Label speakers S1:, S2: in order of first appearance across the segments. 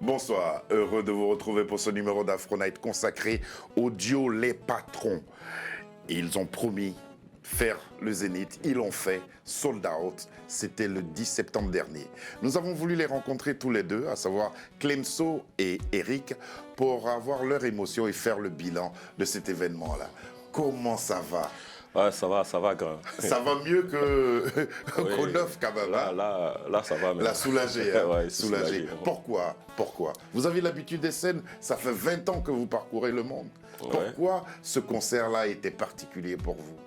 S1: Bonsoir, heureux de vous retrouver pour ce numéro d'Afro Night consacré au duo Les Patrons. Ils ont promis faire le Zénith, ils l'ont fait, sold out, c'était le 10 septembre dernier. Nous avons voulu les rencontrer tous les deux, à savoir Clemso et Eric, pour avoir leur émotion et faire le bilan de cet événement-là. Comment ça va?
S2: Ouais, ça va, grand.
S1: Ça va mieux qu'au neuf, quand même.
S2: Là, ça va.
S1: La soulagé, hein?
S2: Ouais,
S1: soulagé. Pourquoi? Vous avez l'habitude des scènes, ça fait 20 ans que vous parcourez le monde.
S2: Ouais.
S1: Pourquoi ce concert-là était particulier pour vous?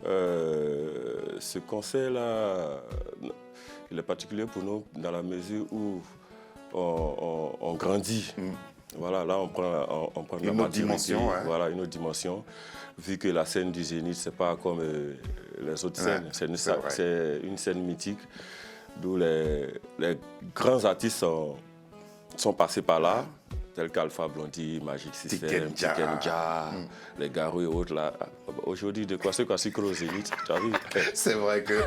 S2: Ce concert-là, il est particulier pour nous dans la mesure où on grandit. Voilà, là, on prend
S1: une autre dimension. Hein?
S2: Voilà, une autre dimension. Vu que la scène du Zénith, ce n'est pas comme les autres scènes. C'est une scène mythique d'où les grands artistes sont passés par là, tels qu'Alpha Blondy, Magic System, Tikenja, les Garou et autres. Là. Aujourd'hui, de quoi c'est quoi au Zénith, tu as vu?
S1: C'est vrai que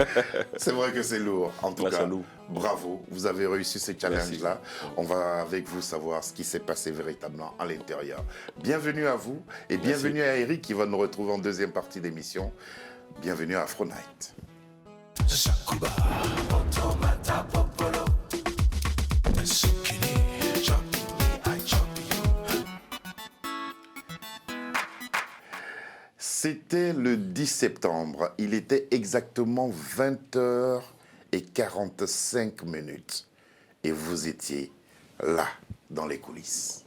S1: c'est lourd. En tout cas, bravo, vous avez réussi ce challenge-là. On va avec vous savoir ce qui s'est passé véritablement à l'intérieur. Bienvenue à vous et bienvenue à Eric qui va nous retrouver en deuxième partie d'émission. Bienvenue à Afro Night. C'était le 10 septembre. Il était exactement 20h45. Et vous étiez là, dans les coulisses.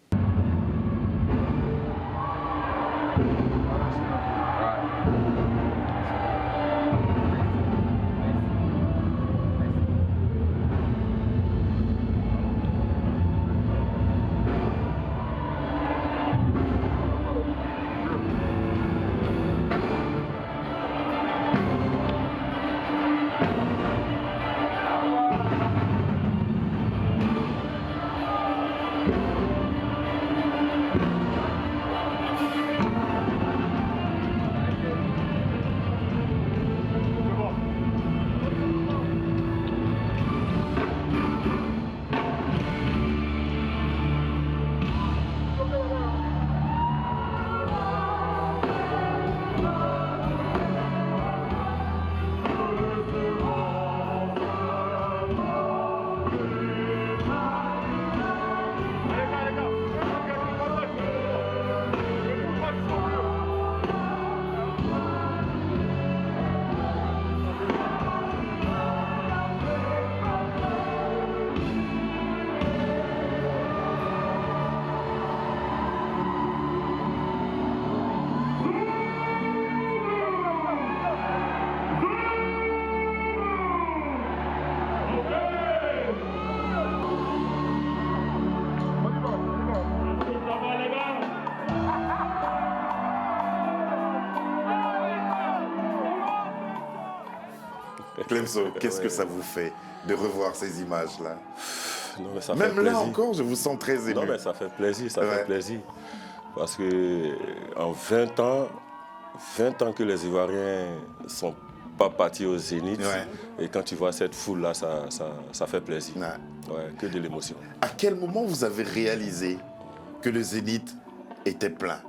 S1: Clemso, qu'est-ce que ça vous fait de revoir ces images-là? Même là encore, je vous sens très ému.
S2: Non, mais ça fait plaisir, fait plaisir. Parce que en 20 ans que les Ivoiriens ne sont pas partis au Zénith, et quand tu vois cette foule-là, ça fait plaisir. Que de l'émotion.
S1: À quel moment vous avez réalisé que le Zénith était plein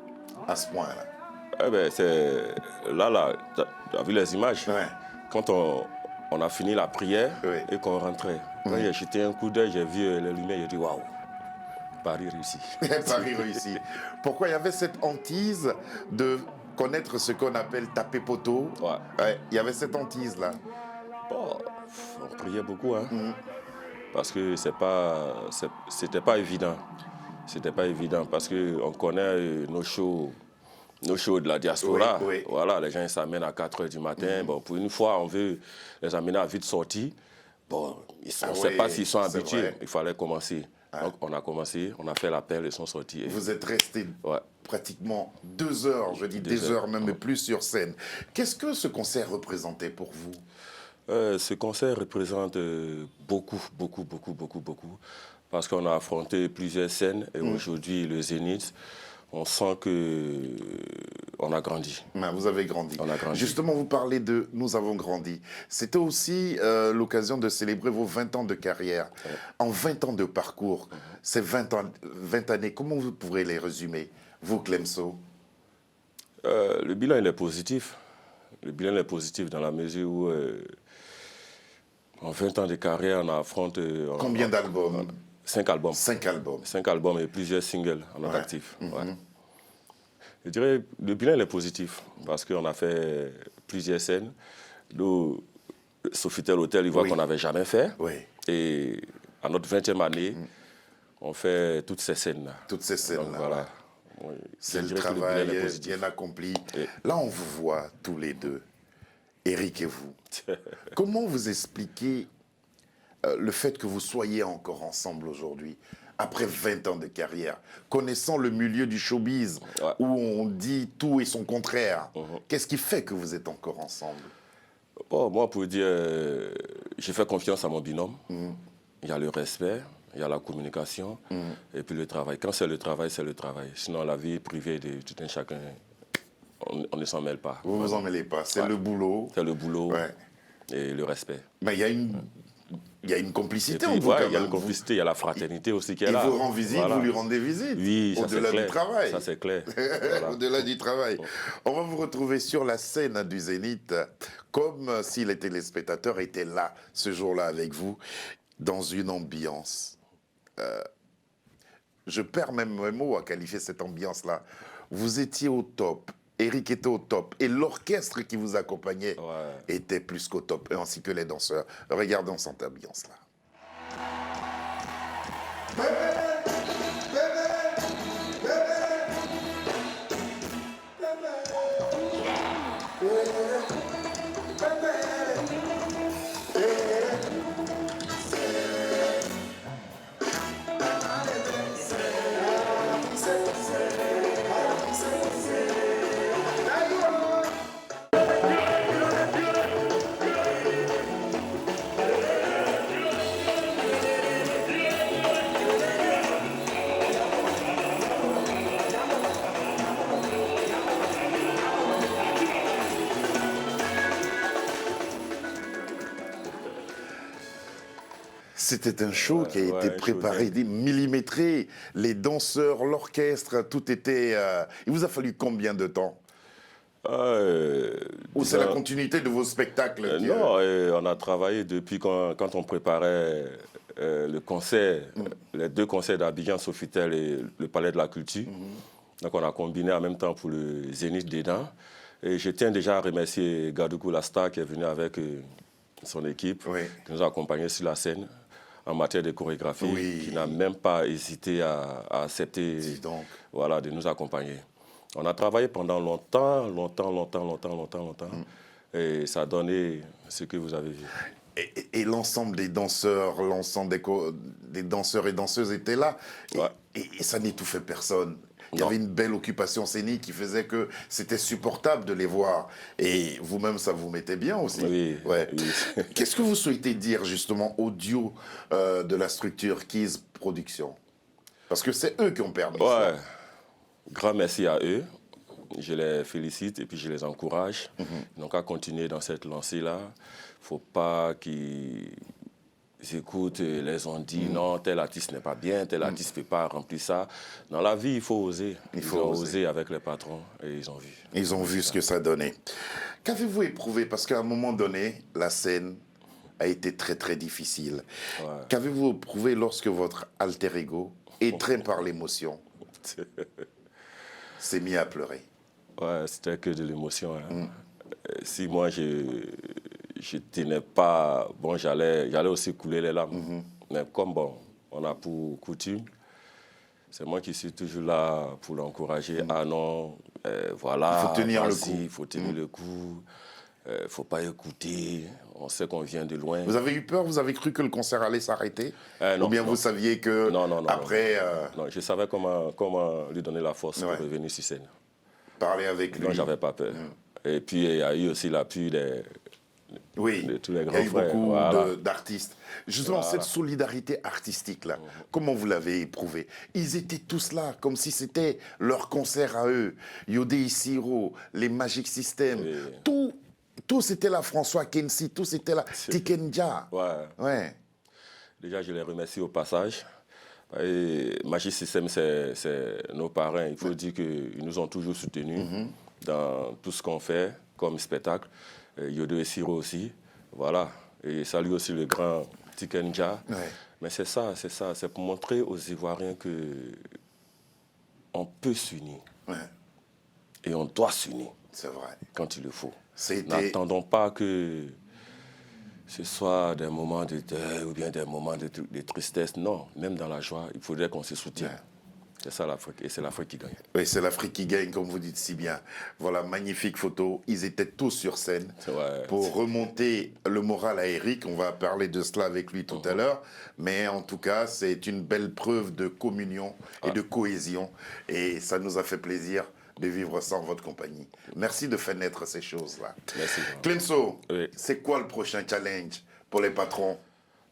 S1: à ce point-là?
S2: Eh ben, c'est là, tu as vu les images? Quand on a fini la prière et qu'on rentrait. Quand j'ai jeté un coup d'œil, j'ai vu les lumières, j'ai dit waouh, Paris réussi.
S1: Paris réussi. Pourquoi il y avait cette hantise de connaître ce qu'on appelle taper poteau? Il y avait cette hantise-là.
S2: Bon, on priait beaucoup, hein, parce que c'était pas évident. C'était pas évident parce qu'on connaît nos shows de la diaspora. Voilà, les gens s'amènent à 4h du matin. Bon, pour une fois, on veut les amener à vite sortie. Bon, on ne sait pas s'ils sont habitués. Il fallait commencer. Donc, on a commencé, on a fait l'appel, ils sont sortis.
S1: Vous êtes resté pratiquement 2 heures, je dis des heures même plus sur scène. Qu'est-ce que ce concert représentait pour vous?
S2: Ce concert représente beaucoup. Parce qu'on a affronté plusieurs scènes. Et aujourd'hui, le Zénith, on sent qu'on a grandi.
S1: Vous avez grandi.
S2: On a grandi.
S1: Justement, vous parlez de « nous avons grandi ». C'était aussi l'occasion de célébrer vos 20 ans de carrière. Ouais. En 20 ans de parcours, ces 20 années, comment vous pourrez les résumer, vous, Clemso?
S2: Le bilan, il est positif. Le bilan est positif dans la mesure où, en 20 ans de carrière, on affronte...
S1: Combien d'albums?
S2: 5 albums.
S1: 5 albums.
S2: 5 albums et plusieurs singles en notre actif. Ouais. Je dirais le bilan il est positif parce qu'on a fait plusieurs scènes. Nous, Sofitel Hotel, il voit qu'on n'avait jamais fait.
S1: Oui.
S2: Et à notre 20e année, on fait toutes ces scènes-là.
S1: Toutes ces scènes-là.
S2: Voilà.
S1: Oui. C'est le travail bien accompli. Et... Là, on vous voit tous les deux, Eric et vous. Comment vous expliquez le fait que vous soyez encore ensemble aujourd'hui, après 20 ans de carrière, connaissant le milieu du showbiz, où on dit tout et son contraire? Qu'est-ce qui fait que vous êtes encore ensemble?
S2: Bon, moi, pour dire, j'ai fait confiance à mon binôme. Il y a le respect, il y a la communication, et puis le travail. Quand c'est le travail, c'est le travail. Sinon, la vie privée de tout un chacun, on ne s'en mêle pas.
S1: Vous ne vous en mêlez pas, c'est le boulot.
S2: C'est le boulot et le respect.
S1: Mais il y a une complicité
S2: puis,
S1: en vous.
S2: Il y a une complicité, il y a la fraternité aussi qui est là.
S1: Il vous rend visite, vous lui rendez visite.
S2: Oui,
S1: au-delà du travail.
S2: Ça, c'est clair.
S1: Voilà. Au-delà du travail. On va vous retrouver sur la scène du Zénith, comme si les téléspectateurs étaient là, ce jour-là, avec vous, dans une ambiance. Je perds même mes mots à qualifier cette ambiance-là. Vous étiez au top. Eric était au top. Et l'orchestre qui vous accompagnait était plus qu'au top, ainsi que les danseurs. Regardons cette ambiance-là. C'était un show qui a été préparé, millimétré. Les danseurs, l'orchestre, tout était... Il vous a fallu combien de temps? Ou c'est la continuité de vos spectacles
S2: Non, on a travaillé depuis quand on préparait le concert, les 2 concerts d'Abidjan, Sofitel et le Palais de la Culture. Donc on a combiné en même temps pour le Zénith dedans. Et je tiens déjà à remercier Gadougou Lasta qui est venu avec son équipe, qui nous a accompagnés sur la scène en matière de chorégraphie, qui n'a même pas hésité à accepter de nous accompagner. On a travaillé pendant longtemps. Et ça a donné ce que vous avez vu.
S1: Et l'ensemble des danseurs, l'ensemble des danseurs et danseuses étaient là. Et ça n'étouffait personne. Il y avait une belle occupation scénique qui faisait que c'était supportable de les voir. Et vous-même, ça vous mettait bien aussi.
S2: Oui.
S1: Qu'est-ce que vous souhaitez dire justement au duo de la structure Keys Production? Parce que c'est eux qui ont permis ça.
S2: Grand merci à eux. Je les félicite et puis je les encourage. Donc à continuer dans cette lancée-là. Il ne faut pas qu'ils écoutent, les ont dit non, tel artiste n'est pas bien, tel artiste ne peut pas remplir ça. Dans la vie, il faut oser. Ils ont osé avec les patrons et ils ont vu.
S1: Ils ont vu ce que ça donnait. Qu'avez-vous éprouvé? Parce qu'à un moment donné, la scène a été très très difficile. Qu'avez-vous éprouvé lorsque votre alter ego, étreint par l'émotion, s'est mis à pleurer?
S2: C'était que de l'émotion. Si moi, je tenais pas... Bon, j'allais aussi couler les larmes. Mais comme, on a pour coutume, c'est moi qui suis toujours là pour l'encourager. Ah non, voilà,
S1: il faut tenir le coup.
S2: Il faut tenir le coup. Il ne faut pas écouter. On sait qu'on vient de loin.
S1: Vous avez eu peur? Vous avez cru que le concert allait s'arrêter? Ou bien vous saviez que après...
S2: Non, je savais comment lui donner la force pour revenir sur scène.
S1: Parler avec lui.
S2: Non, j'avais pas peur. Et puis, il y a eu aussi l'appui
S1: Oui,
S2: de tous les
S1: il y
S2: grands
S1: a eu
S2: frères.
S1: beaucoup
S2: Voilà.
S1: d'artistes. Justement,
S2: Voilà.
S1: cette solidarité artistique-là, comment vous l'avez éprouvée? Ils étaient tous là, comme si c'était leur concert à eux. Yodé Siro, les Magic System,
S2: Oui.
S1: tout c'était là. François Kensi, tout c'était là. Tikenja.
S2: Ouais.
S1: Ouais.
S2: Déjà, je les remercie au passage. Et Magic System, c'est nos parrains. Il faut dire qu'ils nous ont toujours soutenus dans tout ce qu'on fait comme spectacle. Yodo et Siro aussi. Voilà. Et salut aussi le grand Tikenja.
S1: Ouais.
S2: Mais c'est ça. C'est pour montrer aux Ivoiriens qu'on peut s'unir.
S1: Ouais.
S2: Et on doit s'unir
S1: C'est vrai.
S2: quand il le faut.
S1: C'était...
S2: N'attendons pas que ce soit des moments de deuil ou bien des moments de tristesse. Non, même dans la joie, il faudrait qu'on se soutienne.
S1: Ouais.
S2: C'est ça l'Afrique, et c'est l'Afrique qui gagne.
S1: Oui, c'est l'Afrique qui gagne, comme vous dites si bien. Voilà, magnifique photo. Ils étaient tous sur scène
S2: Ouais.
S1: pour remonter le moral à Eric. On va parler de cela avec lui tout à l'heure. Mais en tout cas, c'est une belle preuve de communion et de cohésion. Et ça nous a fait plaisir de vivre ça en votre compagnie. Merci de faire naître ces choses-là.
S2: Merci.
S1: Clemso,
S2: Oui.
S1: c'est quoi le prochain challenge pour les patrons?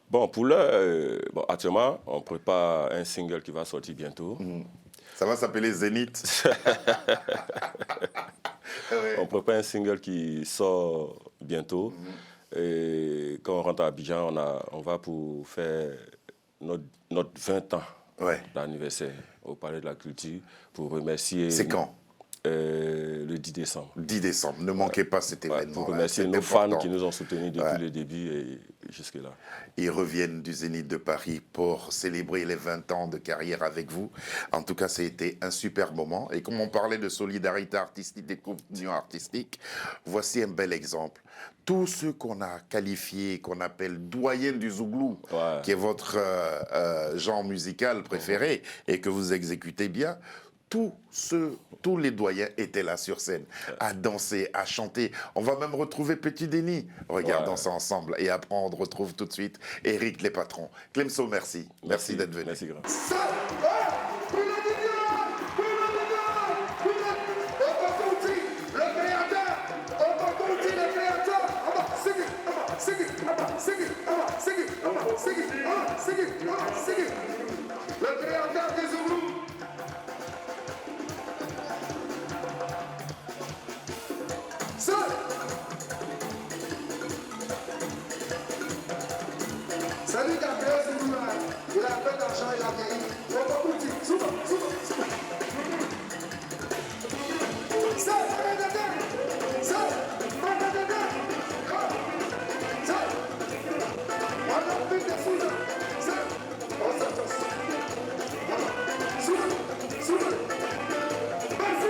S2: Bon, pour l'heure, actuellement, on prépare un single qui va sortir bientôt.
S1: Ça va s'appeler Zénith. Ouais.
S2: On prépare un single qui sort bientôt. Et quand on rentre à Abidjan, on va pour faire notre 20 ans
S1: Ouais.
S2: d'anniversaire au Palais de la Culture pour remercier...
S1: C'est quand?
S2: Le 10 décembre.
S1: 10 décembre. Ne manquez pas cet événement.
S2: Pour remercier nos fans qui nous ont soutenus depuis
S1: Ouais.
S2: le début et jusque-là.
S1: Ils reviennent du Zénith de Paris pour célébrer les 20 ans de carrière avec vous. En tout cas, ça a été un super moment. Et comme on parlait de solidarité artistique, des communions artistiques, voici un bel exemple. Tous ceux qu'on a qualifiés, qu'on appelle doyens du Zouglou,
S2: Ouais.
S1: qui est votre genre musical préféré et que vous exécutez bien, tous les doyens étaient là sur scène, à danser, à chanter. On va même retrouver Petit Denis. Regardons ça ensemble. Et après, on retrouve tout de suite Eric les patrons. Clemso, merci. Merci d'être venu.
S2: Merci, grand.
S3: Le créateur des Zoulous. Salut Gabriel Zouloula, il a fait d'argent, il a gagné. On va continuer. Souvent. Ça, on a plus de sous. Ça, on s'attend. Souvent. Merci.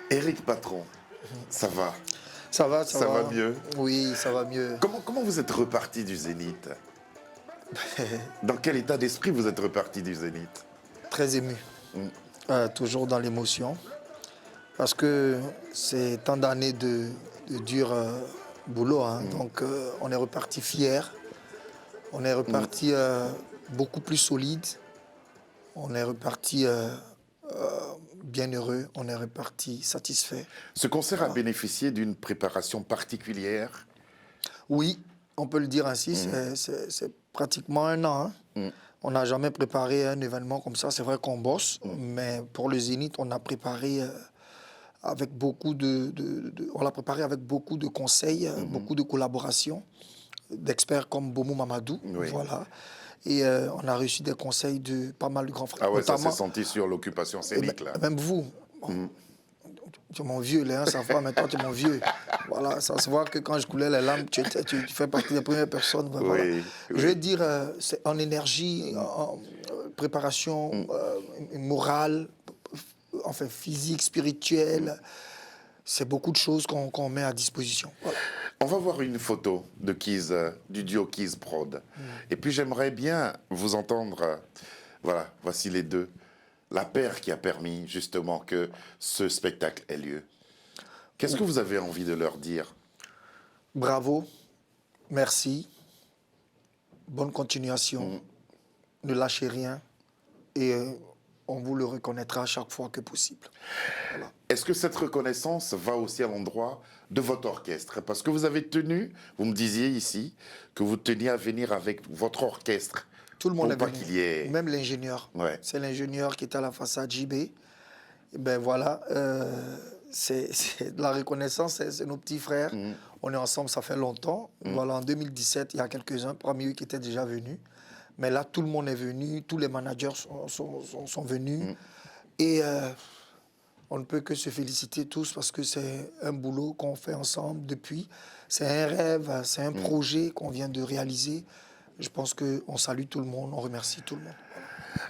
S1: Eric Patron, ça va?
S4: Ça va
S1: mieux?
S4: Oui, ça va mieux.
S1: Comment vous êtes reparti du Zénith? Dans quel état d'esprit vous êtes reparti du Zénith?
S4: Très ému. Toujours dans l'émotion. Parce que c'est tant d'années de dur boulot. Hein. Donc on est reparti fiers. On est reparti beaucoup plus solide. On est reparti bien heureux. On est reparti satisfait.
S1: Ce concert a bénéficié d'une préparation particulière?
S4: Oui, on peut le dire ainsi. C'est pratiquement un an. Hein. On n'a jamais préparé un événement comme ça. C'est vrai qu'on bosse, mais pour le Zénith, on a préparé avec beaucoup on l'a préparé avec beaucoup de conseils, beaucoup de collaborations, d'experts comme Boumou Mamadou.
S1: Oui.
S4: Voilà. Et on a reçu des conseils de pas mal de grands frères.
S1: Ah ouais, ça
S4: notamment,
S1: s'est senti sur l'occupation scénique, là.
S4: même vous. Bon, tu es mon vieux, les uns savent pas, mais toi, tu es mon vieux. Voilà, ça se voit que quand je coulais les larmes, tu fais partie des premières personnes. Ben, voilà.
S1: Oui, oui.
S4: Je veux dire, c'est en énergie, en préparation morale, enfin physique, spirituelle. C'est beaucoup de choses qu'on met à disposition. Voilà.
S1: On va voir une photo de Keys, du duo Keys Prod. Et puis j'aimerais bien vous entendre, voilà, voici les deux. La paire qui a permis justement que ce spectacle ait lieu. Qu'est-ce que vous avez envie de leur dire?
S4: Bravo, merci, bonne continuation, ne lâchez rien et on vous le reconnaîtra chaque fois que possible. Voilà.
S1: Est-ce que cette reconnaissance va aussi à l'endroit de votre orchestre? Parce que vous avez tenu, vous me disiez ici, que vous teniez à venir avec votre orchestre.
S4: Tout le monde
S1: Pour
S4: est
S1: pas
S4: venu,
S1: qu'il y ait...
S4: même l'ingénieur.
S1: Ouais.
S4: C'est l'ingénieur qui est à la façade JB. Et ben voilà, c'est de la reconnaissance, c'est nos petits frères. On est ensemble, ça fait longtemps. Voilà, en 2017, il y a quelques-uns parmi eux qui étaient déjà venus. Mais là, tout le monde est venu, tous les managers sont venus. Et on ne peut que se féliciter tous parce que c'est un boulot qu'on fait ensemble depuis. C'est un rêve, c'est un projet qu'on vient de réaliser. Je pense qu'on salue tout le monde, on remercie tout le monde.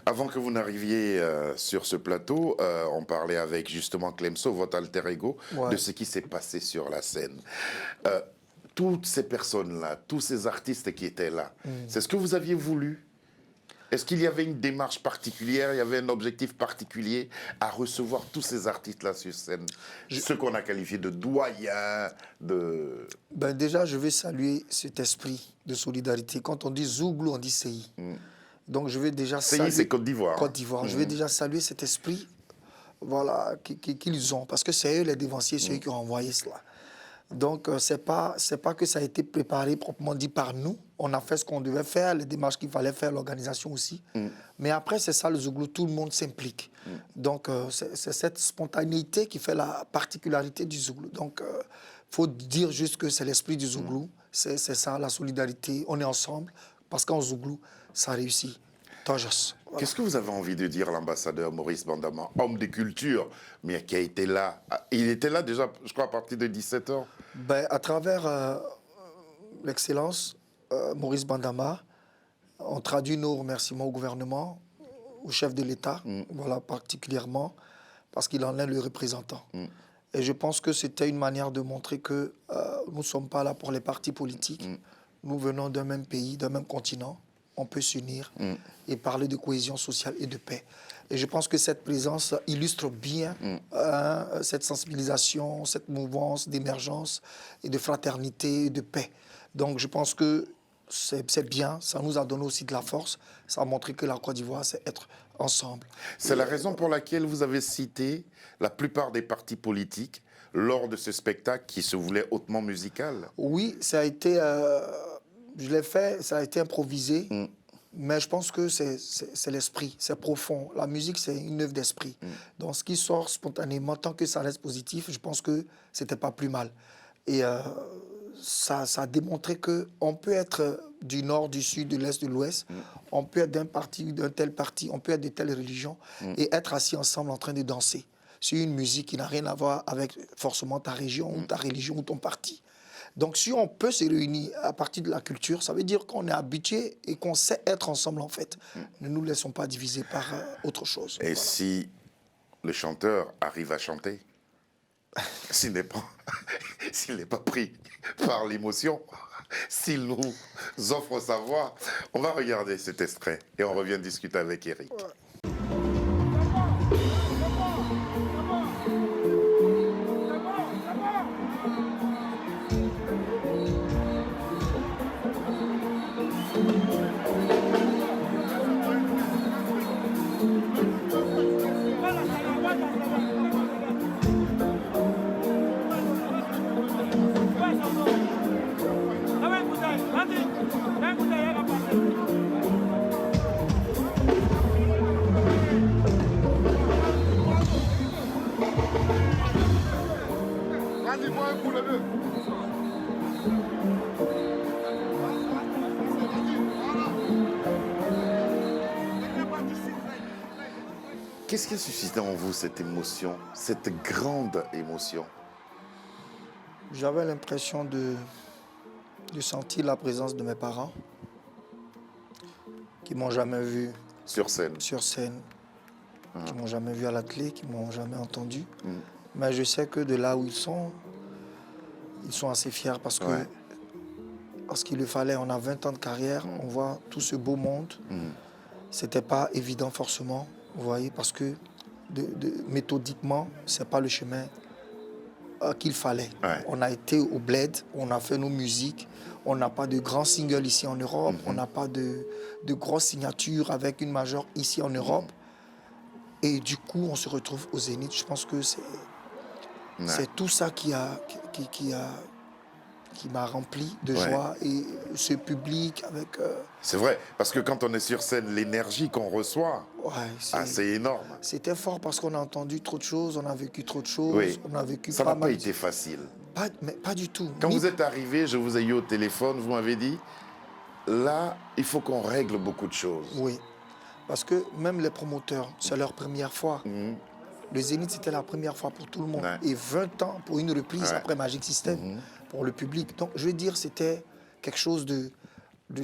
S1: Avant que vous n'arriviez sur ce plateau, on parlait avec justement Clemso, votre alter ego, de ce qui s'est passé sur la scène. Toutes ces personnes-là, tous ces artistes qui étaient là, c'est ce que vous aviez voulu? Est-ce qu'il y avait une démarche particulière, il y avait un objectif particulier à recevoir tous ces artistes-là sur scène? Ceux qu'on a qualifiés de doyens, de...
S4: Ben déjà, je vais saluer cet esprit de solidarité. Quand on dit Zouglou, on dit CI. Donc je vais déjà saluer...
S1: CI, c'est Côte d'Ivoire.
S4: Côte d'Ivoire. Je vais déjà saluer cet esprit voilà, qu'ils ont. Parce que c'est eux les dévanciers, c'est eux qui ont envoyé cela. Donc, c'est pas que ça a été préparé proprement dit par nous. On a fait ce qu'on devait faire, les démarches qu'il fallait faire, l'organisation aussi. Mais après, c'est ça le Zouglou, tout le monde s'implique. Donc, c'est cette spontanéité qui fait la particularité du Zouglou. Donc, il faut dire juste que c'est l'esprit du Zouglou. C'est ça, la solidarité. On est ensemble, parce qu'en Zouglou, ça réussit. Tojos. Voilà.
S1: Qu'est-ce que vous avez envie de dire l'ambassadeur Maurice Bandama, homme de culture, mais qui a été là? Il était là déjà, je crois, à partir de 17 ans.
S4: Ben, à travers l'excellence, Maurice Bandama, on traduit nos remerciements au gouvernement, au chef de l'État, voilà, particulièrement, parce qu'il en est le représentant. Et je pense que c'était une manière de montrer que nous ne sommes pas là pour les partis politiques. Nous venons d'un même pays, d'un même continent. On peut s'unir et parler de cohésion sociale et de paix. Et je pense que cette présence illustre bien cette sensibilisation, cette mouvance d'émergence et de fraternité et de paix. Donc je pense que c'est bien, ça nous a donné aussi de la force, ça a montré que la Côte d'Ivoire, c'est être ensemble.
S1: C'est la raison pour laquelle vous avez cité la plupart des partis politiques lors de ce spectacle qui se voulait hautement musical.
S4: Oui, ça a été... je l'ai fait, ça a été improvisé, mais je pense que c'est l'esprit, c'est profond. La musique, c'est une œuvre d'esprit. Donc, ce qui sort spontanément, tant que ça reste positif, je pense que c'était pas plus mal. Et ça a démontré qu'on peut être du nord, du sud, de l'est, de l'ouest, on peut être d'un parti, d'un tel parti, on peut être de telle religion, et être assis ensemble en train de danser sur une musique qui n'a rien à voir avec forcément ta région, ou ta religion, ou ton parti. Donc, si on peut se réunir à partir de la culture, ça veut dire qu'on est habitué et qu'on sait être ensemble, en fait. Ne nous laissons pas diviser par autre chose.
S1: Et voilà. Si le chanteur arrive à chanter, s'il n'est pas pris par l'émotion, s'il nous offre sa voix, on va regarder cet extrait et on revient discuter avec Eric. Qu'est-ce qui a suscité en vous cette émotion, cette grande émotion?
S4: J'avais l'impression de sentir la présence de mes parents qui m'ont jamais vu
S1: Sur scène.
S4: sur scène, qui m'ont jamais vu à la télé, qui m'ont jamais entendu. Mais je sais que de là où ils sont assez fiers parce que
S1: Ouais.
S4: parce qu'il le fallait. On a 20 ans de carrière, on voit tout ce beau monde. C'était pas évident forcément, vous voyez, parce que méthodiquement, c'est pas le chemin qu'il fallait.
S1: Ouais.
S4: On a été au bled, on a fait nos musiques, on n'a pas de grands singles ici en Europe, on n'a pas de grosses signatures avec une majeure ici en Europe. Et du coup, on se retrouve au Zénith. Je pense que c'est tout ça qui m'a rempli de
S1: Ouais.
S4: joie. Et ce public avec...
S1: C'est vrai, parce que quand on est sur scène, l'énergie qu'on reçoit, c'est énorme.
S4: C'était fort parce qu'on a entendu trop de choses, on a vécu trop de choses,
S1: Oui.
S4: on a vécu
S1: Ça
S4: pas
S1: n'a pas
S4: mal.
S1: été facile.
S4: Mais pas du tout.
S1: Quand
S4: Ni-
S1: vous êtes arrivé, je vous ai eu au téléphone, vous m'avez dit, là, il faut qu'on règle beaucoup de choses.
S4: Oui, parce que même les promoteurs, c'est leur première fois. Le Zénith, c'était la première fois pour tout le monde.
S1: Ouais.
S4: Et 20 ans pour une reprise
S1: Ouais.
S4: après Magic System pour le public. Donc, je veux dire, c'était quelque chose de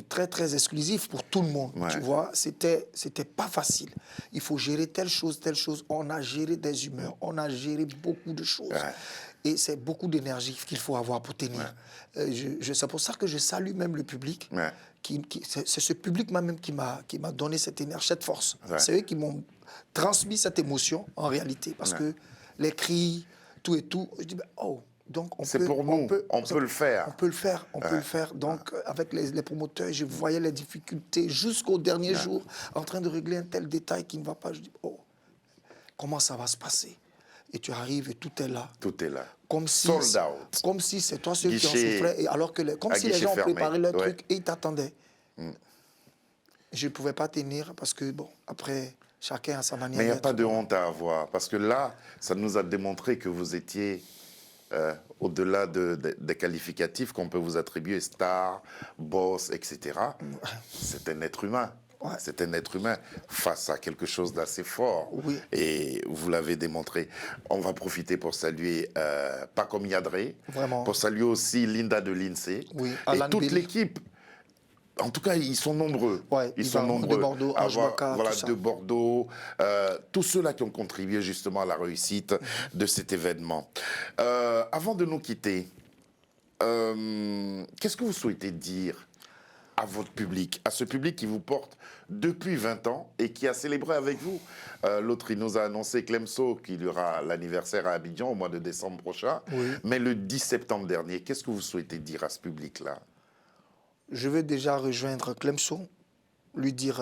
S4: très, très exclusif pour tout le monde.
S1: Ouais.
S4: Tu vois, c'était pas facile. Il faut gérer telle chose, telle chose. On a géré des humeurs, on a géré beaucoup de choses.
S1: Ouais.
S4: Et c'est beaucoup d'énergie qu'il faut avoir pour tenir. C'est pour ça que je salue même le public.
S1: Ouais.
S4: C'est ce public même qui m'a donné cette énergie, cette force.
S1: Ouais.
S4: C'est eux qui m'ont transmis cette émotion en réalité. Parce que les cris, tout et tout, je dis, ben, oh, donc on
S1: C'est
S4: peut...
S1: pour nous, on peut le faire.
S4: On peut le faire, on peut le faire. Donc, avec les promoteurs, je voyais les difficultés jusqu'au dernier jour, en train de régler un tel détail qui ne va pas. Je dis, oh, comment ça va se passer? Et tu arrives et tout est là.
S1: Tout est là.
S4: Comme si,
S1: Sold out.
S4: comme si c'est toi ceux qui en
S1: Guichet-
S4: souffraient, et alors que comme
S1: à
S4: si les
S1: guichet
S4: gens ont
S1: fermé.
S4: préparé leur
S1: Ouais.
S4: truc et ils t'attendaient. Je ne pouvais pas tenir parce que, bon, après, chacun a sa manière
S1: Mais il n'y a
S4: d'être.
S1: pas de honte à avoir, parce que là, ça nous a démontré que vous étiez au-delà des qualificatifs qu'on peut vous attribuer, star, boss, etc. C'est un être humain.
S4: Ouais.
S1: C'est un être humain face à quelque chose d'assez fort.
S4: Oui.
S1: Et vous l'avez démontré. On va profiter pour saluer Paco Miadré,
S4: Vraiment.
S1: pour saluer aussi Linda de l'INSEE
S4: Oui,
S1: et
S4: Alan
S1: toute
S4: Bill.
S1: l'équipe. En tout cas, ils sont nombreux.
S4: Ouais,
S1: ils
S4: Yvan
S1: sont nombreux.
S4: de Bordeaux,
S1: à
S4: Ange
S1: avoir-
S4: Baka,
S1: voilà,
S4: tout ça.
S1: de Bordeaux, tous ceux-là qui ont contribué justement à la réussite de cet événement. Avant de nous quitter, qu'est-ce que vous souhaitez dire à votre public, à ce public qui vous porte depuis 20 ans et qui a célébré avec vous? L'autre, il nous a annoncé, Clemso, qu'il y aura l'anniversaire à Abidjan au mois de décembre prochain.
S4: Oui.
S1: Mais le 10 septembre dernier, qu'est-ce que vous souhaitez dire à ce public-là?
S4: Je vais déjà rejoindre Clemson, lui dire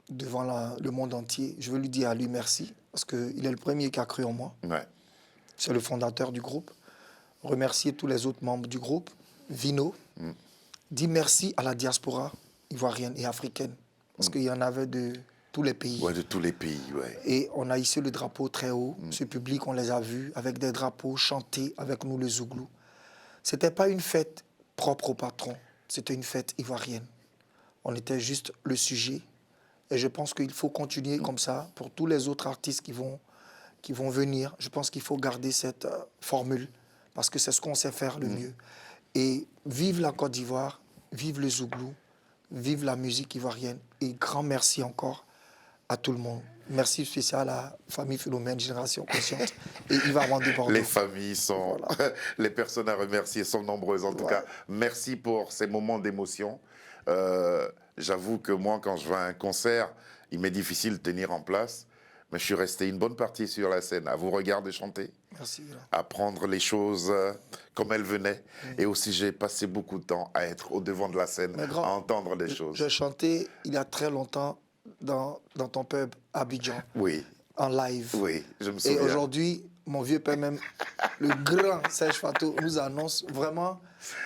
S4: devant le monde entier, je veux lui dire à lui merci, parce qu'il est le premier qui a cru en moi.
S1: Ouais.
S4: C'est le fondateur du groupe. Remercier tous les autres membres du groupe. Vino. Dire merci à la diaspora ivoirienne et africaine. Parce qu'il y en avait de tous les pays.
S1: Ouais, de tous les pays, ouais.
S4: Et on a hissé le drapeau très haut. Ce public, on les a vus avec des drapeaux chantés avec nous, les Zouglous. Ce n'était pas une fête propre au patron. C'était une fête ivoirienne. On était juste le sujet. Et je pense qu'il faut continuer comme ça pour tous les autres artistes qui vont venir. Je pense qu'il faut garder cette formule parce que c'est ce qu'on sait faire le mieux. Et vive la Côte d'Ivoire, vive le Zouglou, vive la musique ivoirienne. Et grand merci encore à tout le monde. Merci spécial à la famille Philomène, Génération Consciente et Yvan Wandé Bordeaux.
S1: Les familles sont...
S4: Voilà.
S1: Les personnes à remercier sont nombreuses. En tout
S4: Ouais.
S1: cas, merci pour ces moments d'émotion. J'avoue que moi, quand je vais à un concert, il m'est difficile de tenir en place. Mais je suis resté une bonne partie sur la scène à vous regarder chanter,
S4: Merci. Là.
S1: à prendre les choses comme elles venaient. Et aussi, j'ai passé beaucoup de temps à être au devant de la scène,
S4: Mais grand,
S1: à entendre des choses.
S4: J'ai chanté il y a très longtemps dans ton pub à Abidjan,
S1: Oui,
S4: en live.
S1: oui, je me
S4: Et
S1: souviens.
S4: aujourd'hui, mon vieux père même, le grand Serge Fatou, nous annonce vraiment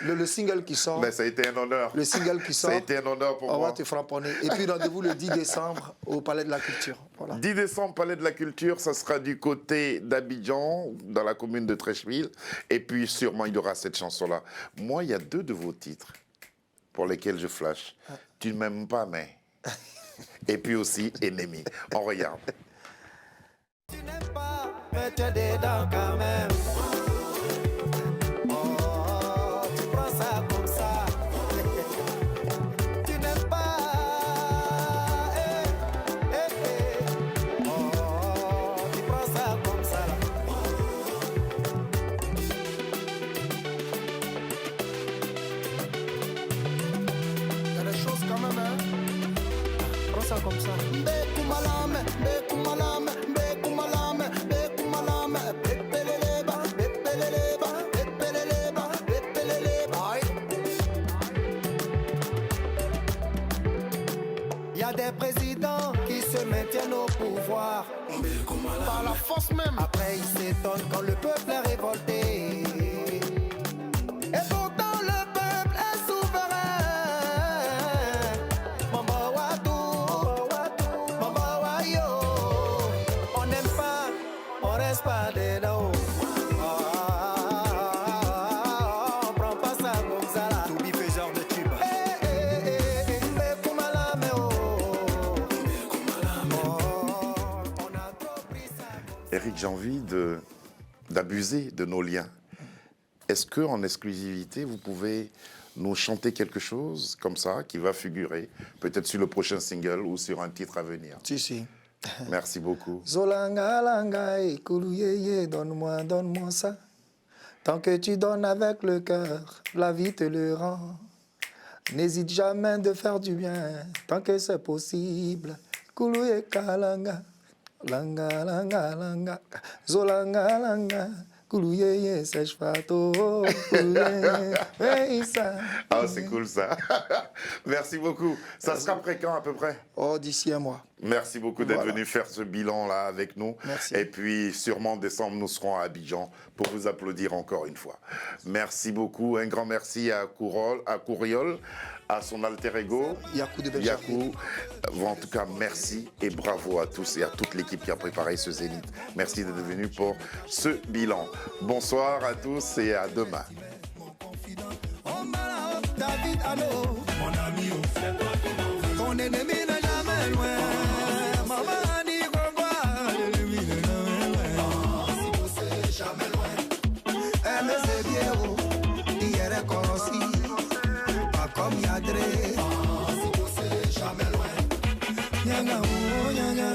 S4: le single qui sort.
S1: Mais ça a été un honneur.
S4: Le single qui sort.
S1: Ça a été un honneur pour
S4: On
S1: moi.
S4: va te frapponner. Et puis rendez-vous le 10 décembre au Palais de la Culture. Voilà.
S1: 10 décembre, Palais de la Culture, ça sera du côté d'Abidjan, dans la commune de Trècheville. Et puis sûrement, il y aura cette chanson-là. Moi, il y a 2 de vos titres pour lesquels je flash. Tu ne m'aimes pas, mais... Et puis aussi, Ennemi. On regarde.
S5: Tu n'aimes pas, mais tu es dedans quand même. Oh, tu prends ça comme ça. Tu n'aimes pas, oh, tu prends ça comme ça.
S3: Il y a des choses quand même, hein.
S5: Prends ça comme ça.
S3: Bekumalame, bekumalame, bekumalame, bekumalame, bepeleleba, bepeleleba, bepeleleba, bepeleleba.
S5: Il y a des présidents qui se maintiennent au pouvoir
S3: Par la force même.
S5: Après ils s'étonnent quand le peuple est révolté. Et pourtant le peuple est souverain. Mambo Watu, Mambo Wayo. On n'aime pas, on reste pas dedans. On prend pas ça comme ça là.
S6: Toby faiseur de tube.
S5: Bekumalame, oh. On a trop pris ça.
S1: Eric, j'ai envie d'abuser de nos liens. Est-ce qu'en exclusivité, vous pouvez nous chanter quelque chose comme ça, qui va figurer peut-être sur le prochain single ou sur un titre à venir?
S4: Si.
S1: Merci beaucoup.
S4: Zolanga, langa, écoulou, donne-moi ça. Tant que tu donnes avec le cœur, la vie te le rend. N'hésite jamais de faire du bien, tant que c'est possible. Koulou, kalanga, langa, langa, langa. Zolanga, langa. Koulouye, sèche fato, koulouye, ça.
S1: Ah, c'est cool ça. Merci beaucoup. Ça sera après quand à peu près?
S4: Oh, d'ici un mois.
S1: Merci beaucoup d'être
S4: Voilà.
S1: venu faire ce bilan-là avec nous.
S4: Merci.
S1: Et puis, sûrement en décembre, nous serons à Abidjan pour vous applaudir encore une fois. Merci beaucoup. Un grand merci à Kouriol, à son alter ego,
S4: Yakou de Belgique.
S1: Yakou. En tout cas, merci et bravo à tous et à toute l'équipe qui a préparé ce Zénith. Merci d'être venu pour ce bilan. Bonsoir à tous et à demain.
S5: David Allo, mon ami, ton ennemi n'est jamais loin. Maman dit qu'on voit l'ennemi n'est jamais loin.
S3: Si vous c'est jamais loin.
S5: Mais c'est bien, oh, hier est connu, pas comme Yadré.
S3: Si vous c'est jamais loin.
S5: Nyanga, oh, nyanga.